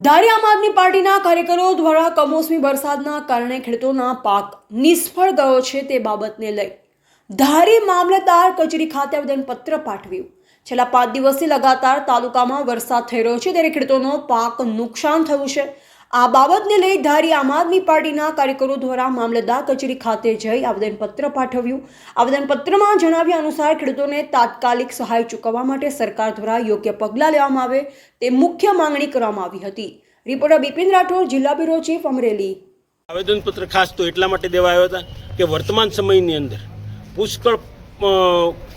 ધારી આમ આદમી પાર્ટીના કાર્યકરો દ્વારા કમોસમી વરસાદના કારણે ખેડૂતોના પાક નિષ્ફળ ગયો છે તે બાબતને લઈ ધારી મામલતદાર કચેરી ખાતે આવેદનપત્ર પાઠવ્યું। છેલ્લા 5 દિવસથી લગાતાર તાલુકામાં વરસાદ થઈ રહ્યો છે ત્યારે ખેડૂતોનો પાક નુકસાન થયું છે। આ બાબતને લઈ ધારી આમ આદમી પાર્ટીના કાર્યકરો દ્વારા મામલતદાર કચેરી ખાતે જઈ આવેદનપત્ર પાઠવ્યું। આવેદનપત્રમાં જણાવ્યા અનુસાર ખેડૂતોને તાત્કાલિક સહાય ચૂકવવા માટે સરકાર દ્વારા યોગ્ય પગલાં લેવામાં આવે તે મુખ્ય માંગણી કરવામાં આવી હતી। રિપોર્ટર બિપિન રાઠોડ, જિલ્લા બ્યુરો ચીફ, અમરેલી। આવેદનપત્ર ખાસ તો એટલા માટે દેવા આવ્યા હતા કે વર્તમાન સમયની અંદર પુષ્કળ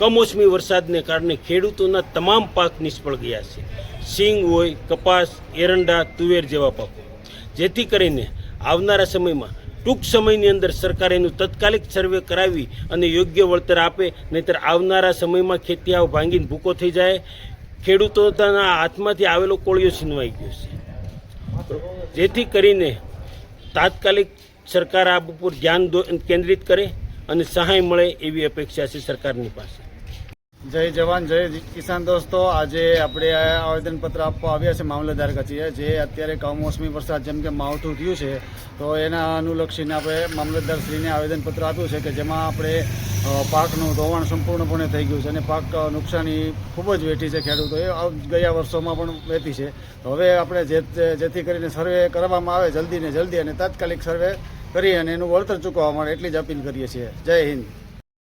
કમોસમી વરસાદને કારણે ખેડૂતોના તમામ પાક નિષ્ફળ ગયા છે। સિંગ હોય, કપાસ, એરંડા, તુવેર જેવા પાકો, જેથી કરીને આવનારા સમયમાં ટૂંક સમયની અંદર સરકાર એનું તાત્કાલિક સર્વે કરાવી અને યોગ્ય વળતર આપે, નહીંતર આવનારા સમયમાં ખેતીયાઓ ભાંગીને ભૂકો થઈ જાય। ખેડૂતોના હાથમાંથી આવેલો કોળિયો છીનવાઈ ગયો છે, જેથી કરીને તાત્કાલિક સરકાર આ ઉપર ધ્યાન કેન્દ્રિત કરે અને સહાય મળે એવી અપેક્ષા છે સરકારની પાસે। જય જવાન જય કિસાન દોસ્તો, આજે આપણે આવેદનપત્ર આપવા આવ્યા છે મામલતદાર કચેરીએ। જે અત્યારે કમોસમી વરસાદ જેમ કે માવઠું થયું છે તો એના અનુલક્ષીને આપણે મામલતદારશ્રીને આવેદનપત્ર આપ્યું છે કે જેમાં આપણે પાકનું ધોવાણ સંપૂર્ણપણે થઈ ગયું છે અને પાક નુકસાની ખૂબ જ વેઠી છે ખેડૂતોએ, ગયા વર્ષોમાં પણ વેઠી છે। તો હવે આપણે જેથી કરીને સર્વે કરવામાં આવે જલ્દી ને જલ્દી અને તાત્કાલિક સર્વે કરી અને એનું વળતર ચૂકવવા માટે એટલી જ અપીલ કરીએ છીએ। જય હિન્દ।